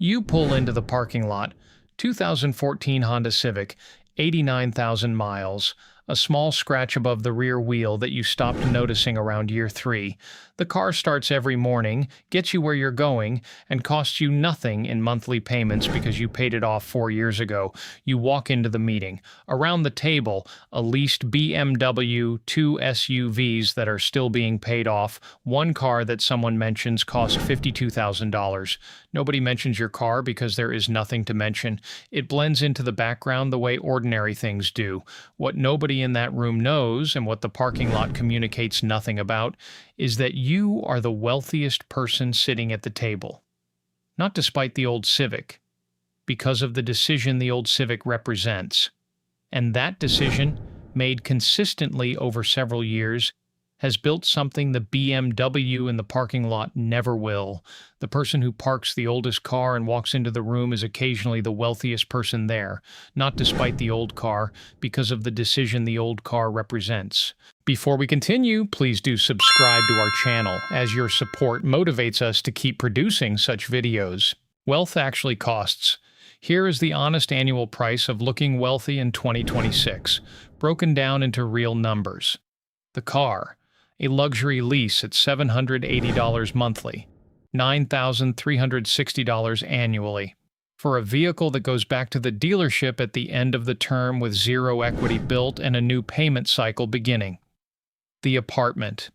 You pull into the parking lot, 2014 Honda Civic, 89,000 miles, a small scratch above the rear wheel that you stopped noticing around year 3. The car starts every morning, gets you where you're going, and costs you nothing in monthly payments because you paid it off 4 years ago. You walk into the meeting. Around the table, a leased BMW, 2 SUVs that are still being paid off, one car that someone mentions cost $52,000. Nobody mentions your car because there is nothing to mention. It blends into the background the way ordinary things do. What nobody in that room knows, and what the parking lot communicates nothing about, is that you are the wealthiest person sitting at the table. Not despite the old Civic, because of the decision the old Civic represents. And that decision, made consistently over several years, has built something the BMW in the parking lot never will. The person who parks the oldest car and walks into the room is occasionally the wealthiest person there, not despite the old car, because of the decision the old car represents. Before we continue, please do subscribe to our channel, as your support motivates us to keep producing such videos. Wealth actually costs. Here is the honest annual price of looking wealthy in 2026, broken down into real numbers. The car. A luxury lease at $780 monthly, $9,360 annually, for a vehicle that goes back to the dealership at the end of the term with zero equity built and a new payment cycle beginning. The apartment.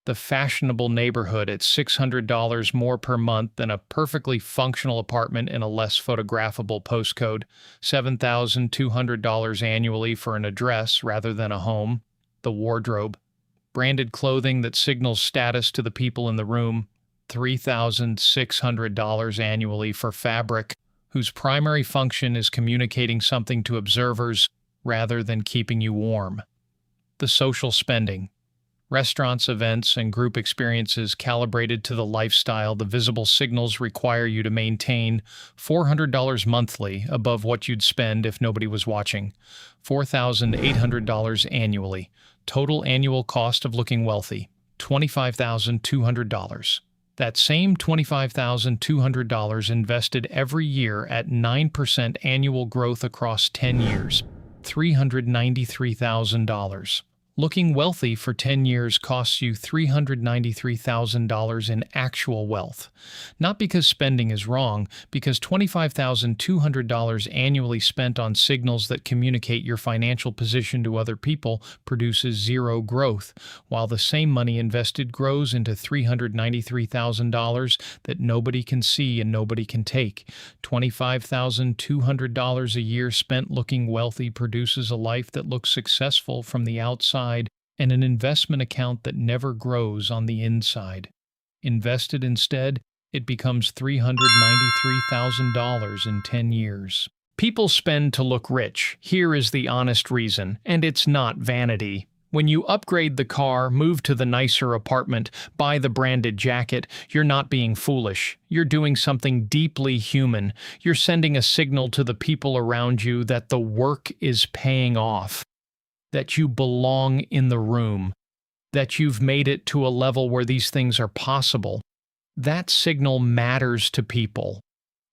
The fashionable neighborhood at $600 more per month than a perfectly functional apartment in a less photographable postcode, $7,200 annually for an address rather than a home. The wardrobe. Branded clothing that signals status to the people in the room, $3,600 annually for fabric, whose primary function is communicating something to observers rather than keeping you warm. The social spending. Restaurants, events, and group experiences calibrated to the lifestyle the visible signals require you to maintain, $400 monthly above what you'd spend if nobody was watching, $4,800 annually. Total annual cost of looking wealthy, $25,200. That same $25,200 invested every year at 9% annual growth across 10 years, $393,000. Looking wealthy for 10 years costs you $393,000 in actual wealth. Not because spending is wrong, because $25,200 annually spent on signals that communicate your financial position to other people produces zero growth, while the same money invested grows into $393,000 that nobody can see and nobody can take. $25,200 a year spent looking wealthy produces a life that looks successful from the outside and an investment account that never grows on the inside. Invested instead, it becomes $393,000 in 10 years. People spend to look rich. Here is the honest reason, and it's not vanity. When you upgrade the car, move to the nicer apartment, buy the branded jacket, you're not being foolish. You're doing something deeply human. You're sending a signal to the people around you that the work is paying off, that you belong in the room, that you've made it to a level where these things are possible. That signal matters to people.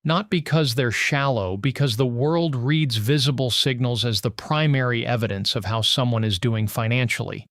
Not because they're shallow, because the world reads visible signals as the primary evidence of how someone is doing financially.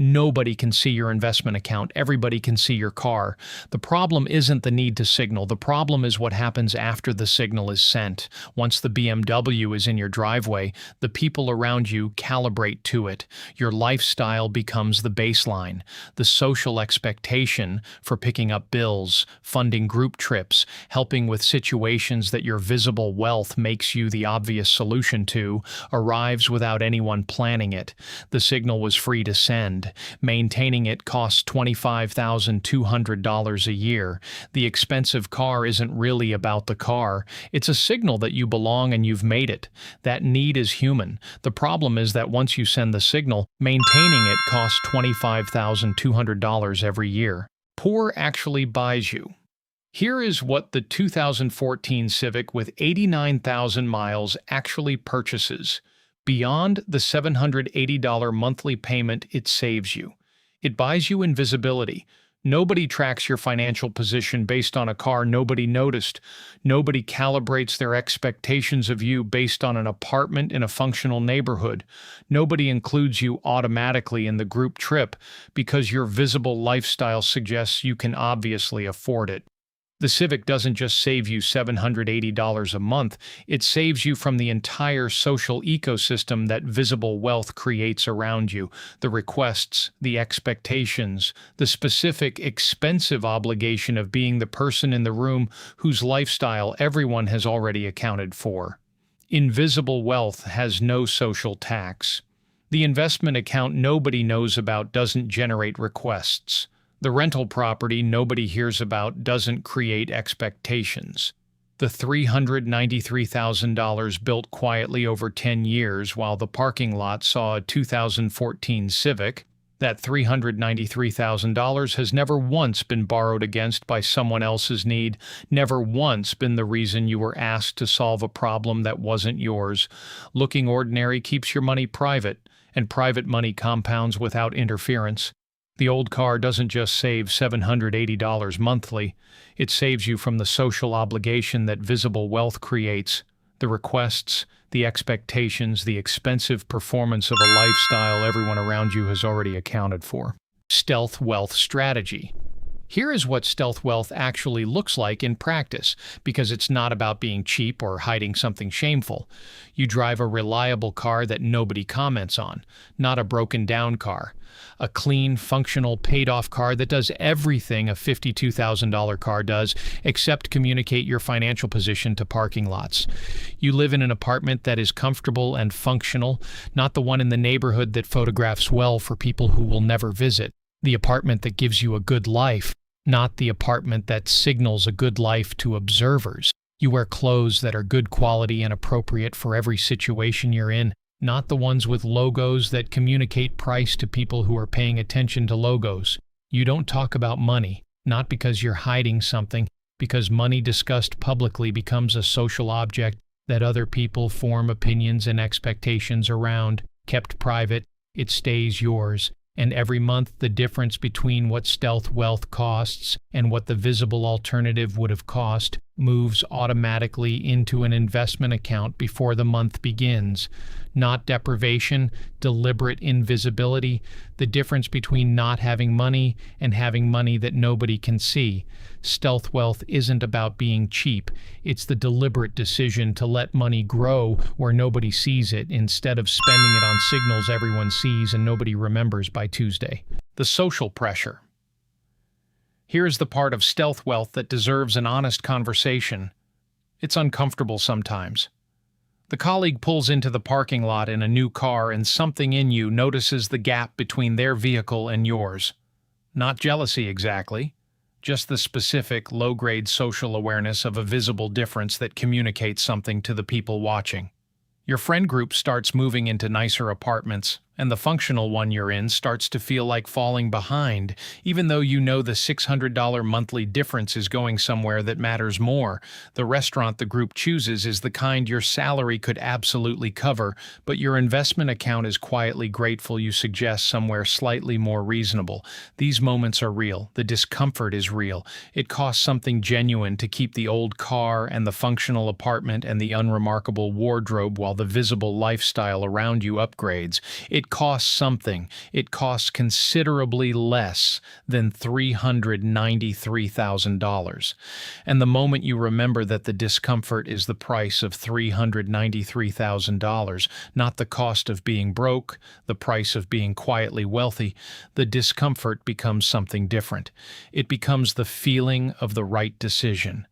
Nobody can see your investment account. Everybody can see your car. The problem isn't the need to signal. The problem is what happens after the signal is sent. Once the BMW is in your driveway, the people around you calibrate to it. Your lifestyle becomes the baseline. The social expectation for picking up bills, funding group trips, helping with situations that your visible wealth makes you the obvious solution to, arrives without anyone planning it. The signal was free to send. Maintaining it costs $25,200 a year. The expensive car isn't really about the car. It's a signal that you belong and you've made it. That need is human. The problem is that once you send the signal, maintaining it costs $25,200 every year. Poor actually buys you. Here is what the 2014 Civic with 89,000 miles actually purchases. Beyond the $780 monthly payment it saves you. It buys you invisibility, Nobody tracks your financial position based on a car nobody noticed. Nobody calibrates their expectations of you based on an apartment in a functional neighborhood. Nobody includes you automatically in the group trip because your visible lifestyle suggests you can obviously afford it. The Civic doesn't just save you $780 a month, it saves you from the entire social ecosystem that visible wealth creates around you. The requests, the expectations, the specific expensive obligation of being the person in the room whose lifestyle everyone has already accounted for. Invisible wealth has no social tax. The investment account nobody knows about doesn't generate requests. The rental property nobody hears about doesn't create expectations. The $393,000 built quietly over 10 years while the parking lot saw a 2014 Civic, that $393,000 has never once been borrowed against by someone else's need, never once been the reason you were asked to solve a problem that wasn't yours. Looking ordinary keeps your money private, and private money compounds without interference. The old car doesn't just save $780 monthly, it saves you from the social obligation that visible wealth creates, the requests, the expectations, the expensive performance of a lifestyle everyone around you has already accounted for. Stealth wealth strategy. Here is what stealth wealth actually looks like in practice, because it's not about being cheap or hiding something shameful. You drive a reliable car that nobody comments on, not a broken-down car. A clean, functional, paid-off car that does everything a $52,000 car does, except communicate your financial position to parking lots. You live in an apartment that is comfortable and functional, not the one in the neighborhood that photographs well for people who will never visit. The apartment that gives you a good life, not the apartment that signals a good life to observers. You wear clothes that are good quality and appropriate for every situation you're in, not the ones with logos that communicate price to people who are paying attention to logos. You don't talk about money, not because you're hiding something, because money discussed publicly becomes a social object that other people form opinions and expectations around. Kept private, it stays yours. And every month the difference between what stealth wealth costs and what the visible alternative would have cost moves automatically into an investment account before the month begins. Not deprivation, deliberate invisibility, the difference between not having money and having money that nobody can see. Stealth wealth isn't about being cheap. It's the deliberate decision to let money grow where nobody sees it instead of spending it on signals everyone sees and nobody remembers by Tuesday. The social pressure. Here is the part of stealth wealth that deserves an honest conversation. It's uncomfortable sometimes. The colleague pulls into the parking lot in a new car and something in you notices the gap between their vehicle and yours. Not jealousy exactly, just the specific, low-grade social awareness of a visible difference that communicates something to the people watching. Your friend group starts moving into nicer apartments, and the functional one you're in starts to feel like falling behind, even though you know the $600 monthly difference is going somewhere that matters more. The restaurant the group chooses is the kind your salary could absolutely cover, but your investment account is quietly grateful you suggest somewhere slightly more reasonable. These moments are real. The discomfort is real. It costs something genuine to keep the old car and the functional apartment and the unremarkable wardrobe while the visible lifestyle around you upgrades. It costs something. It costs considerably less than $393,000. And the moment you remember that the discomfort is the price of $393,000, not the cost of being broke, the price of being quietly wealthy, the discomfort becomes something different. It becomes the feeling of the right decision.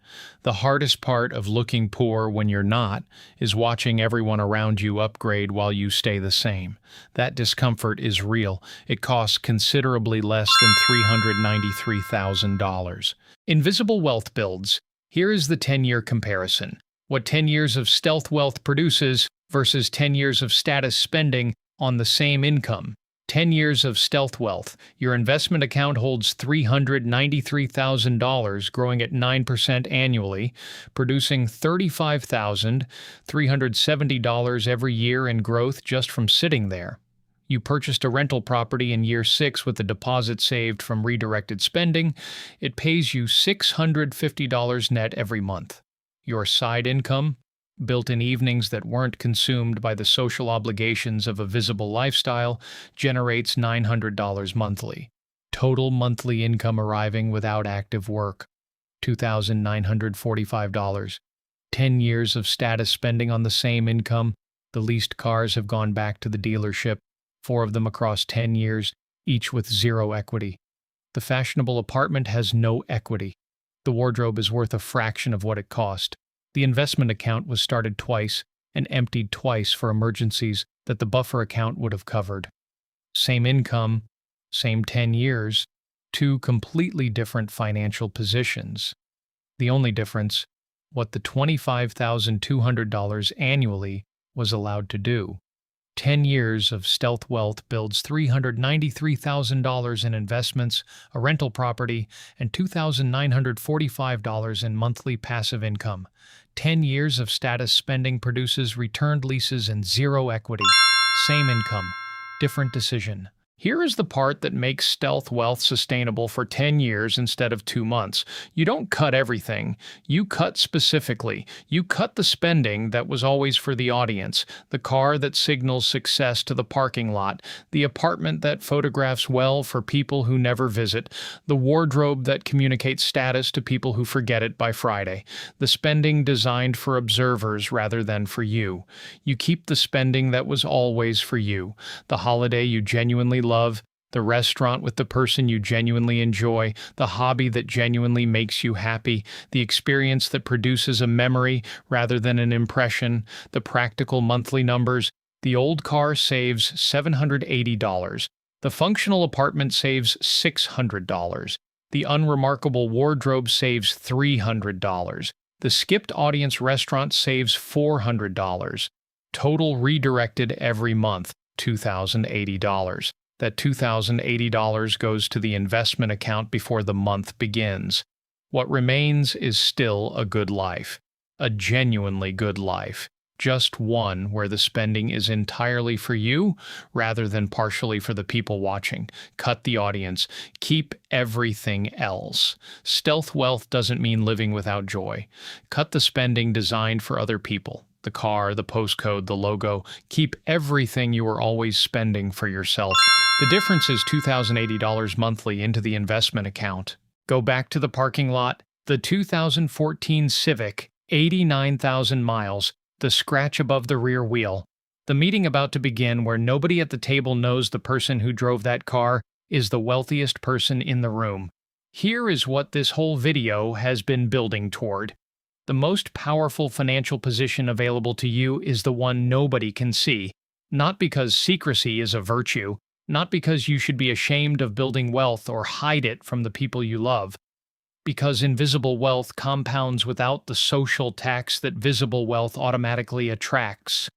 The hardest part of looking poor when you're not is watching everyone around you upgrade while you stay the same. That discomfort is real. It costs considerably less than $393,000. Invisible wealth builds. Here is the 10-year comparison. What 10 years of stealth wealth produces versus 10 years of status spending on the same income. 10 years of stealth wealth. Your investment account holds $393,000, growing at 9% annually, producing $35,370 every year in growth just from sitting there. You purchased a rental property in year 6 with a deposit saved from redirected spending. It pays you $650 net every month. Your side income, built-in evenings that weren't consumed by the social obligations of a visible lifestyle, generates $900 monthly. Total monthly income arriving without active work, $2,945. 10 years of status spending on the same income. The leased cars have gone back to the dealership, 4 of them across 10 years, each with zero equity. The fashionable apartment has no equity. The wardrobe is worth a fraction of what it cost. The investment account was started twice and emptied twice for emergencies that the buffer account would have covered. Same income, same 10 years, 2 completely different financial positions. The only difference, what the $25,200 annually was allowed to do. 10 years of stealth wealth builds $393,000 in investments, a rental property, and $2,945 in monthly passive income. 10 years of status spending produces returned leases and zero equity. Same income, different decision. Here is the part that makes stealth wealth sustainable for 10 years instead of 2 months. You don't cut everything. You cut specifically. You cut the spending that was always for the audience, the car that signals success to the parking lot, the apartment that photographs well for people who never visit, the wardrobe that communicates status to people who forget it by Friday, the spending designed for observers rather than for you. You keep the spending that was always for you, the holiday you genuinely love, the restaurant with the person you genuinely enjoy, the hobby that genuinely makes you happy, the experience that produces a memory rather than an impression, the practical monthly numbers. The old car saves $780. The functional apartment saves $600. The unremarkable wardrobe saves $300. The skipped audience restaurant saves $400. Total redirected every month, $2,080. That $2,080 goes to the investment account before the month begins. What remains is still a good life, a genuinely good life, just one where the spending is entirely for you rather than partially for the people watching. Cut the audience. Keep everything else. Stealth wealth doesn't mean living without joy. Cut the spending designed for other people. The car, the postcode, the logo. Keep everything you are always spending for yourself. The difference is $2,080 monthly into the investment account. Go back to the parking lot. The 2014 Civic, 89,000 miles, the scratch above the rear wheel. The meeting about to begin where nobody at the table knows the person who drove that car is the wealthiest person in the room. Here is what this whole video has been building toward. The most powerful financial position available to you is the one nobody can see. Not because secrecy is a virtue, not because you should be ashamed of building wealth or hide it from the people you love. Because invisible wealth compounds without the social tax that visible wealth automatically attracts.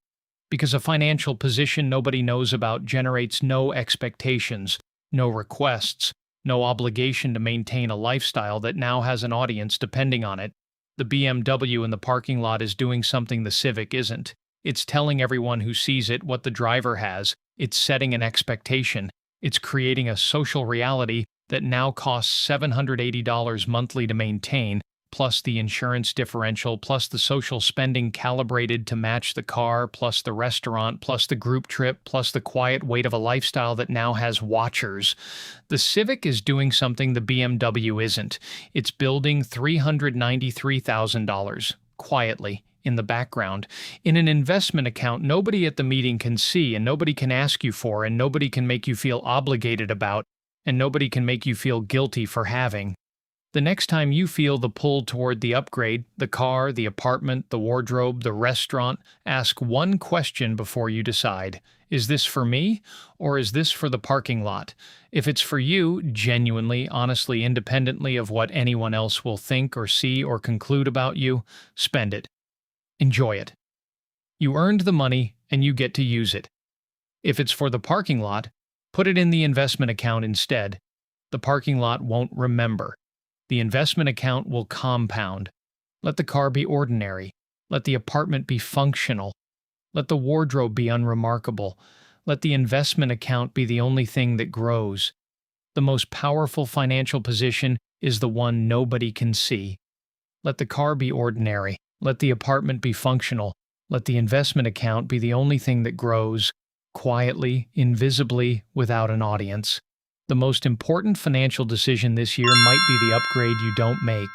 Because a financial position nobody knows about generates no expectations, no requests, no obligation to maintain a lifestyle that now has an audience depending on it. The BMW in the parking lot is doing something the Civic isn't. It's telling everyone who sees it what the driver has. It's setting an expectation. It's creating a social reality that now costs $780 monthly to maintain, plus the insurance differential, plus the social spending calibrated to match the car, plus the restaurant, plus the group trip, plus the quiet weight of a lifestyle that now has watchers. The Civic is doing something the BMW isn't. It's building $393,000, quietly, in the background, in an investment account nobody at the meeting can see and nobody can ask you for and nobody can make you feel obligated about and nobody can make you feel guilty for having. The next time you feel the pull toward the upgrade, the car, the apartment, the wardrobe, the restaurant, ask one question before you decide. Is this for me, or is this for the parking lot? If it's for you, genuinely, honestly, independently of what anyone else will think or see or conclude about you, spend it. Enjoy it. You earned the money, and you get to use it. If it's for the parking lot, put it in the investment account instead. The parking lot won't remember. The investment account will compound. Let the car be ordinary. Let the apartment be functional. Let the wardrobe be unremarkable. Let the investment account be the only thing that grows. The most powerful financial position is the one nobody can see. Let the car be ordinary. Let the apartment be functional. Let the investment account be the only thing that grows, quietly, invisibly, without an audience. The most important financial decision this year might be the upgrade you don't make.